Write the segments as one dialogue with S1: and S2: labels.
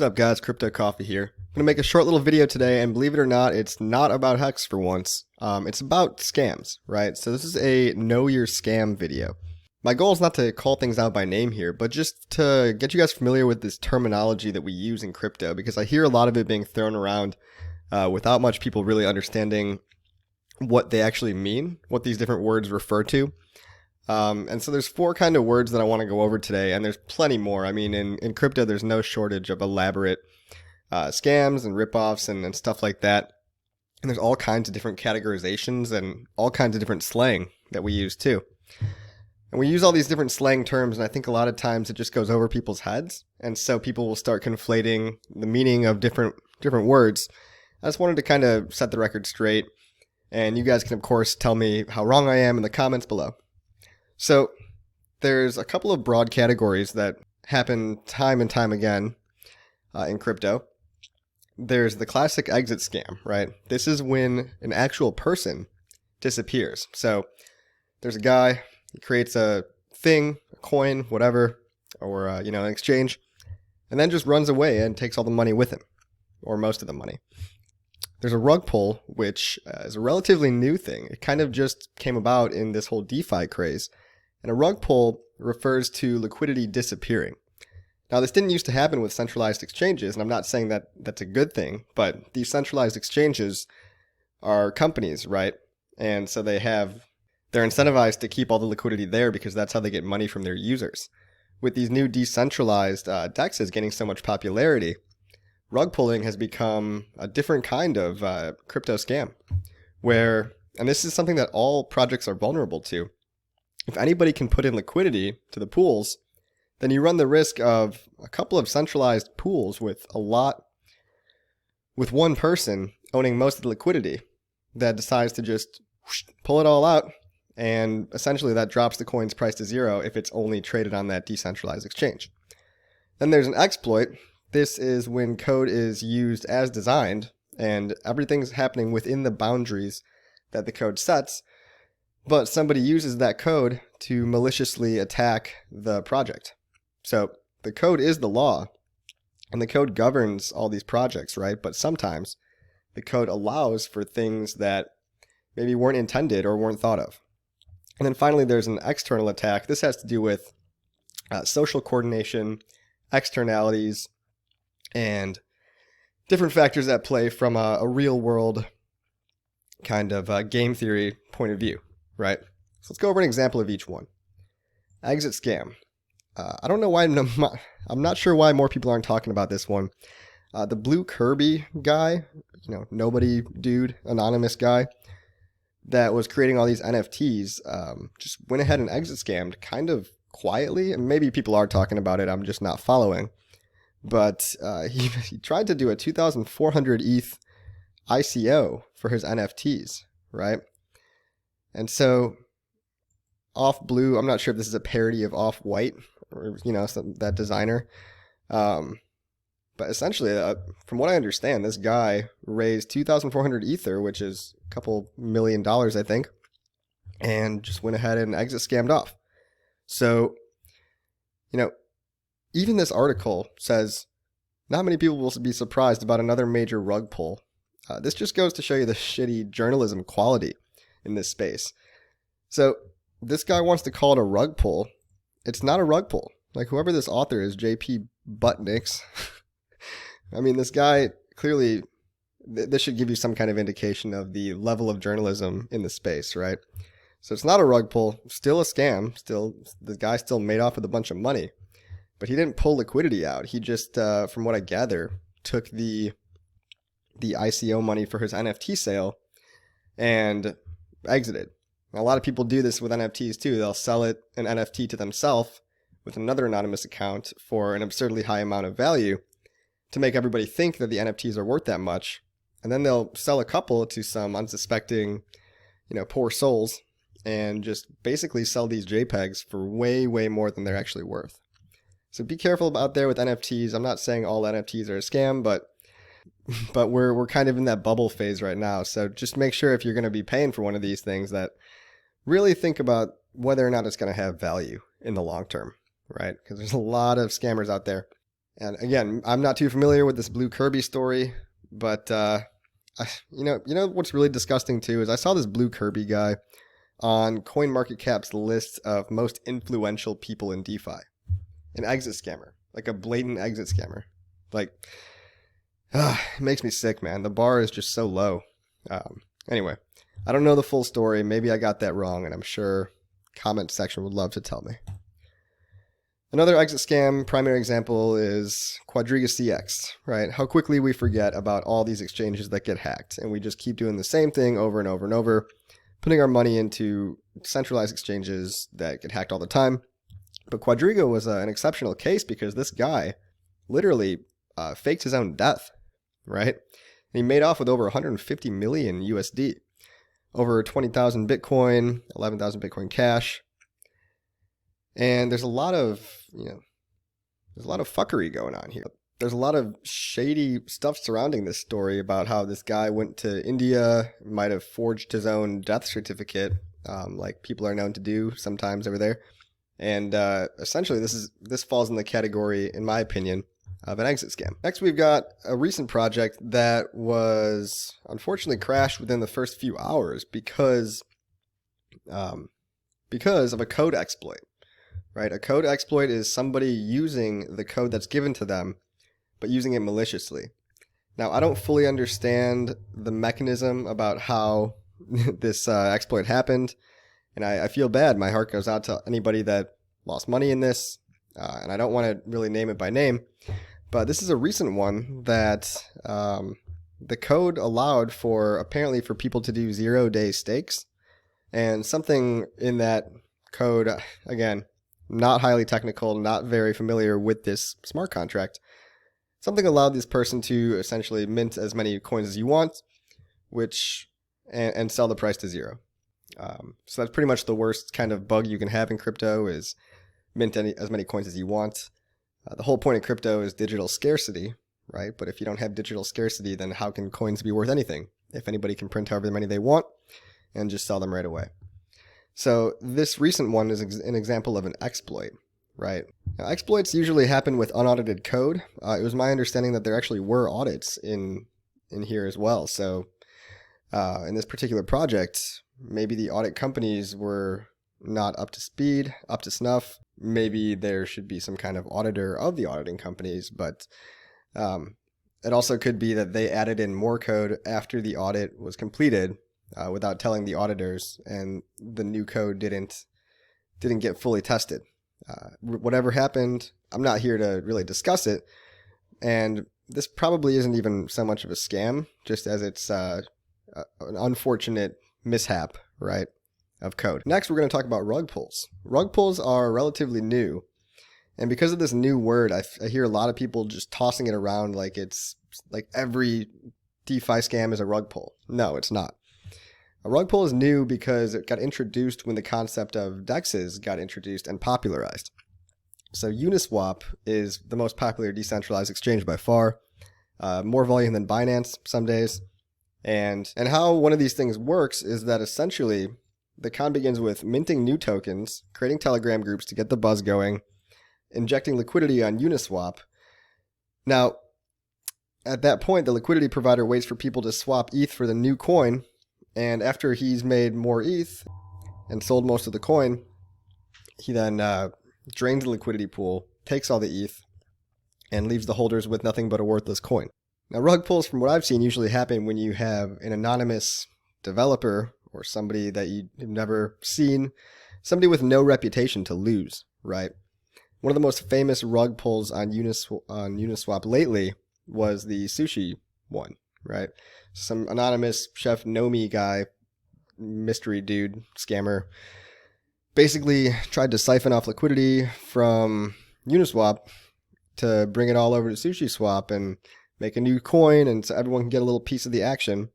S1: up, guys? Crypto Coffee here. I'm going to make a short little video today, and believe it or not, it's not about Hex for once. It's about scams, right? So this is a Know Your Scam video. My goal is not to call things out by name here, but just to get you guys familiar with this terminology that we use in crypto, because I hear a lot of it being thrown around without much people really understanding what they actually mean, what these different words refer to. And so there's four kind of words that I want to go over today, and there's plenty more. I mean, in crypto, there's no shortage of elaborate scams and ripoffs and stuff like that. And there's all kinds of different categorizations and all kinds of different slang that we use too. And we use all these different slang terms, and I think a lot of times it just goes over people's heads. And so people will start conflating the meaning of different words. I just wanted to kind of set the record straight. And you guys can, of course, tell me how wrong I am in the comments below. So there's a couple of broad categories that happen time and time again in crypto. There's the classic exit scam, right? This is when an actual person disappears. So there's a guy, he creates a thing, a coin, whatever, or an exchange, and then just runs away and takes all the money with him, or most of the money. There's a rug pull, which is a relatively new thing. It kind of just came about in this whole DeFi craze. And a rug pull refers to liquidity disappearing. Now, this didn't used to happen with centralized exchanges, and I'm not saying that that's a good thing, but these centralized exchanges are companies, right? And so they're incentivized to keep all the liquidity there because that's how they get money from their users. With these new decentralized DEXs getting so much popularity, rug pulling has become a different kind of crypto scam and this is something that all projects are vulnerable to. If anybody can put in liquidity to the pools, then you run the risk of a couple of centralized pools with one person owning most of the liquidity that decides to just pull it all out, and essentially that drops the coin's price to zero if it's only traded on that decentralized exchange. Then there's an exploit. This is when code is used as designed and everything's happening within the boundaries that the code sets, but somebody uses that code to maliciously attack the project. So the code is the law, and the code governs all these projects, right? But sometimes the code allows for things that maybe weren't intended or weren't thought of. And then finally, there's an external attack. This has to do with social coordination, externalities, and different factors at play from a real world kind of game theory point of view, right? So let's go over an example of each one. Exit scam. I don't know why, I'm not sure why more people aren't talking about this one. The Blue Kirby guy, nobody dude, anonymous guy that was creating all these NFTs, just went ahead and exit scammed kind of quietly, and maybe people are talking about it, I'm just not following. But he tried to do a 2,400 ETH ICO for his NFTs, right? And so Off Blue, I'm not sure if this is a parody of Off White or that designer, but essentially, from what I understand, this guy raised 2,400 Ether, which is a couple $1 million, I think, and just went ahead and exit scammed off. So, even this article says not many people will be surprised about another major rug pull. This just goes to show you the shitty journalism quality in this space. So this guy wants to call it a rug pull. It's not a rug pull. Like, whoever this author is, JP Buttnicks, I mean, this guy clearly, this should give you some kind of indication of the level of journalism in the space, right? So it's not a rug pull, still a scam, the guy still made off with a bunch of money, but he didn't pull liquidity out. He just, from what I gather, took the ICO money for his NFT sale and exited. Now, a lot of people do this with NFTs too. They'll sell an NFT to themselves with another anonymous account for an absurdly high amount of value to make everybody think that the NFTs are worth that much. And then they'll sell a couple to some unsuspecting, poor souls, and just basically sell these JPEGs for way, way more than they're actually worth. So be careful out there with NFTs. I'm not saying all NFTs are a scam, but we're kind of in that bubble phase right now. So just make sure if you're going to be paying for one of these things that really think about whether or not it's going to have value in the long term, right? Because there's a lot of scammers out there. And again, I'm not too familiar with this Blue Kirby story, but you know what's really disgusting too is I saw this Blue Kirby guy on CoinMarketCap's list of most influential people in DeFi. An exit scammer, like a blatant exit scammer. Like, it makes me sick, man. The bar is just so low. Anyway, I don't know the full story. Maybe I got that wrong, and I'm sure comment section would love to tell me. Another exit scam primary example is Quadriga CX, right? How quickly we forget about all these exchanges that get hacked, and we just keep doing the same thing over and over and over, putting our money into centralized exchanges that get hacked all the time. But Quadriga was an exceptional case because this guy literally faked his own death, right? And he made off with over 150 million USD, over 20,000 Bitcoin, 11,000 Bitcoin cash. And there's a lot of fuckery going on here. There's a lot of shady stuff surrounding this story about how this guy went to India, might have forged his own death certificate, like people are known to do sometimes over there. And essentially, this falls in the category, in my opinion, of an exit scam. Next, we've got a recent project that was unfortunately crashed within the first few hours because of a code exploit. Right? A code exploit is somebody using the code that's given to them, but using it maliciously. Now, I don't fully understand the mechanism about how this exploit happened. And I feel bad. My heart goes out to anybody that lost money in this. And I don't want to really name it by name. But this is a recent one that the code allowed apparently for people to do 0-day stakes. And something in that code, again, not highly technical, not very familiar with this smart contract. Something allowed this person to essentially mint as many coins as you want, and sell the price to zero. So that's pretty much the worst kind of bug you can have in crypto is mint as many coins as you want. The whole point of crypto is digital scarcity, right? But if you don't have digital scarcity, then how can coins be worth anything? If anybody can print however many they want and just sell them right away. So this recent one is an example of an exploit, right? Now, exploits usually happen with unaudited code. It was my understanding that there actually were audits in here as well. So in this particular project, maybe the audit companies were not up to speed, up to snuff. Maybe there should be some kind of auditor of the auditing companies, but it also could be that they added in more code after the audit was completed without telling the auditors, and the new code didn't get fully tested. Whatever happened, I'm not here to really discuss it, and this probably isn't even so much of a scam, just as it's an unfortunate mishap, right, of code. Next, we're going to talk about rug pulls. Rug pulls are relatively new, and because of this new word, I hear a lot of people just tossing it around like it's like every DeFi scam is a rug pull. No, it's not. A rug pull is new because it got introduced when the concept of DEXs got introduced and popularized. So Uniswap is the most popular decentralized exchange by far, more volume than Binance some days. And how one of these things works is that essentially the con begins with minting new tokens, creating Telegram groups to get the buzz going, injecting liquidity on Uniswap. Now, at that point, the liquidity provider waits for people to swap ETH for the new coin. And after he's made more ETH and sold most of the coin, he then drains the liquidity pool, takes all the ETH, and leaves the holders with nothing but a worthless coin. Now, rug pulls, from what I've seen, usually happen when you have an anonymous developer or somebody that you've never seen, somebody with no reputation to lose, right? One of the most famous rug pulls on Uniswap lately was the sushi one, right? Some anonymous Chef Nomi guy, mystery dude, scammer, basically tried to siphon off liquidity from Uniswap to bring it all over to SushiSwap and make a new coin, and so everyone can get a little piece of the action.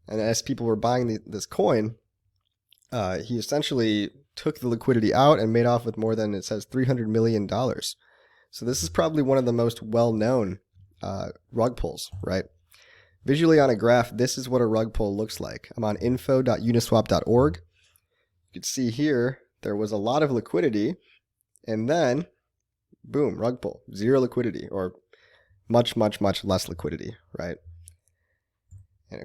S1: And as people were buying this coin, he essentially took the liquidity out and made off with more than, it says, $300 million. So this is probably one of the most well-known rug pulls, right? Visually on a graph, this is what a rug pull looks like. I'm on info.uniswap.org. You can see here, there was a lot of liquidity, and then, boom, rug pull. Zero liquidity, or much less liquidity, right? And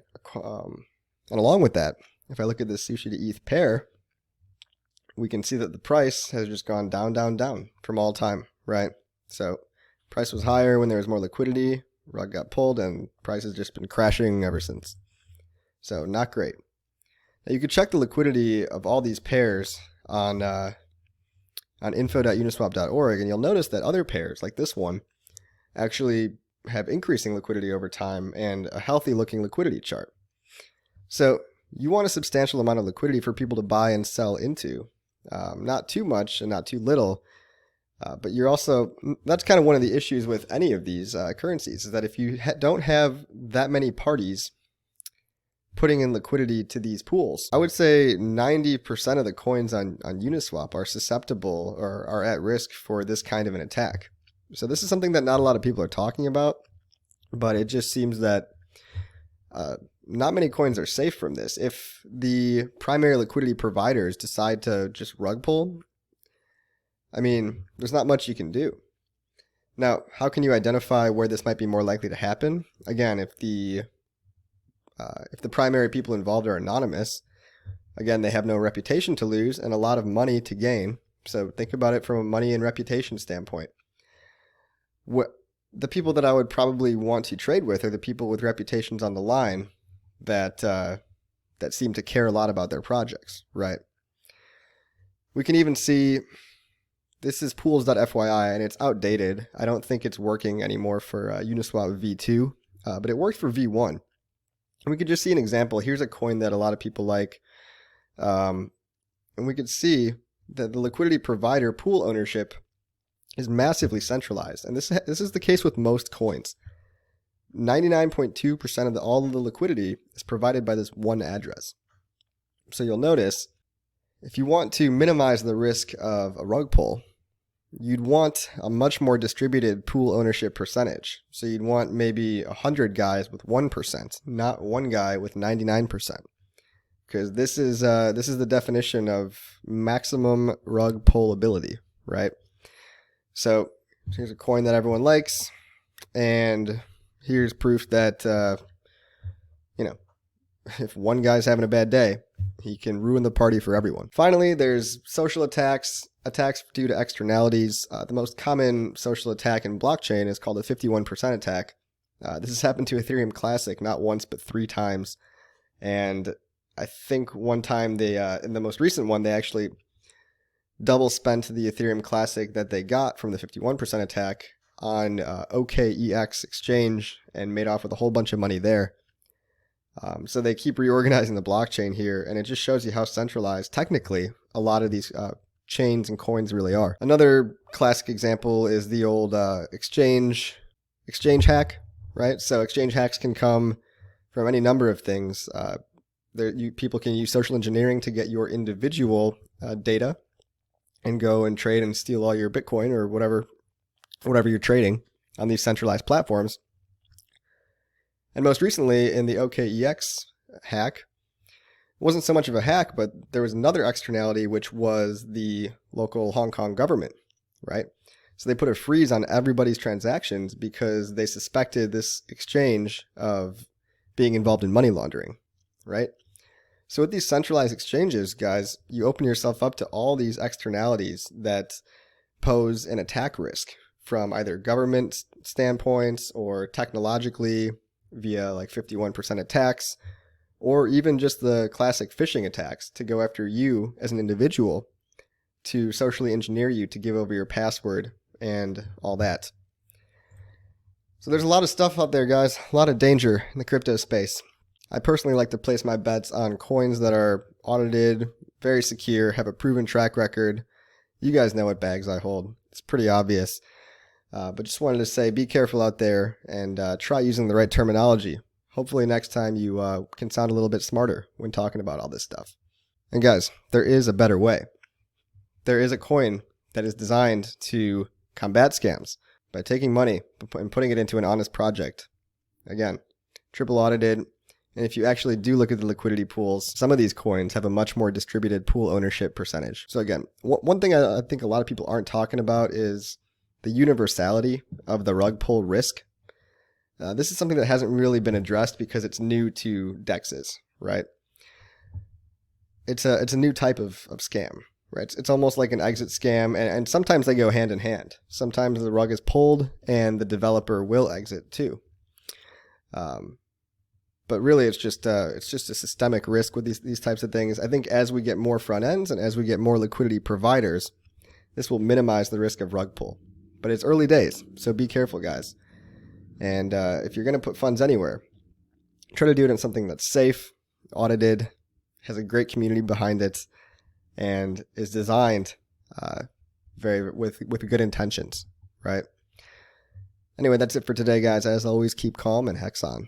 S1: along with that, if I look at this sushi to ETH pair, we can see that the price has just gone down from all time, right? So price was higher when there was more liquidity, rug got pulled, and price has just been crashing ever since. So not great. Now you could check the liquidity of all these pairs on info.uniswap.org, and you'll notice that other pairs, like this one, actually have increasing liquidity over time and a healthy looking liquidity chart. So you want a substantial amount of liquidity for people to buy and sell into. Not too much and not too little, but you're also, that's kind of one of the issues with any of these currencies, is that if you don't have that many parties putting in liquidity to these pools, I would say 90% of the coins on Uniswap are susceptible or are at risk for this kind of an attack. So this is something that not a lot of people are talking about, but it just seems that not many coins are safe from this. If the primary liquidity providers decide to just rug pull, I mean, there's not much you can do. Now, how can you identify where this might be more likely to happen? Again, if the primary people involved are anonymous, again, they have no reputation to lose and a lot of money to gain. So think about it from a money and reputation standpoint. The people that I would probably want to trade with are the people with reputations on the line that seem to care a lot about their projects, right? We can even see, this is pools.fyi and it's outdated. I don't think it's working anymore for Uniswap v2, but it worked for v1. And we could just see an example. Here's a coin that a lot of people like. And we could see that the liquidity provider pool ownership is massively centralized. And this is the case with most coins. 99.2% of all of the liquidity is provided by this one address. So you'll notice, if you want to minimize the risk of a rug pull, you'd want a much more distributed pool ownership percentage. So you'd want maybe 100 guys with 1%, not one guy with 99%. Because this is the definition of maximum rug pull ability, right? So here's a coin that everyone likes, and here's proof that if one guy's having a bad day, he can ruin the party for everyone. Finally, there's social attacks due to externalities. The most common social attack in blockchain is called a 51% attack. This has happened to Ethereum Classic not once but 3 times, and I think one time in the most recent one, they actually double spent the Ethereum Classic that they got from the 51% attack on OKEX exchange and made off with a whole bunch of money there. So they keep reorganizing the blockchain here, and it just shows you how centralized technically a lot of these chains and coins really are. Another classic example is the old exchange hack, right? So exchange hacks can come from any number of things. People can use social engineering to get your individual data and go and trade and steal all your Bitcoin or whatever you're trading on these centralized platforms. And most recently in the OKEX hack, it wasn't so much of a hack, but there was another externality, which was the local Hong Kong government, right? So they put a freeze on everybody's transactions because they suspected this exchange of being involved in money laundering, right? So with these centralized exchanges, guys, you open yourself up to all these externalities that pose an attack risk from either government standpoints or technologically via like 51% attacks, or even just the classic phishing attacks to go after you as an individual to socially engineer you to give over your password and all that. So there's a lot of stuff out there, guys, a lot of danger in the crypto space. I personally like to place my bets on coins that are audited, very secure, have a proven track record. You guys know what bags I hold. It's pretty obvious. But just wanted to say, be careful out there and try using the right terminology. Hopefully next time you can sound a little bit smarter when talking about all this stuff. And guys, there is a better way. There is a coin that is designed to combat scams by taking money and putting it into an honest project. Again, triple audited. And if you actually do look at the liquidity pools, some of these coins have a much more distributed pool ownership percentage. So again, one thing I think a lot of people aren't talking about is the universality of the rug pull risk. This is something that hasn't really been addressed because it's new to DEXs, right? It's a new type of scam, right? It's almost like an exit scam, and sometimes they go hand in hand. Sometimes the rug is pulled and the developer will exit too. But really, it's just a systemic risk with these types of things. I think as we get more front ends and as we get more liquidity providers, this will minimize the risk of rug pull. But it's early days, so be careful, guys. And if you're going to put funds anywhere, try to do it in something that's safe, audited, has a great community behind it, and is designed with good intentions, right? Anyway, that's it for today, guys. As always, keep calm and hex on.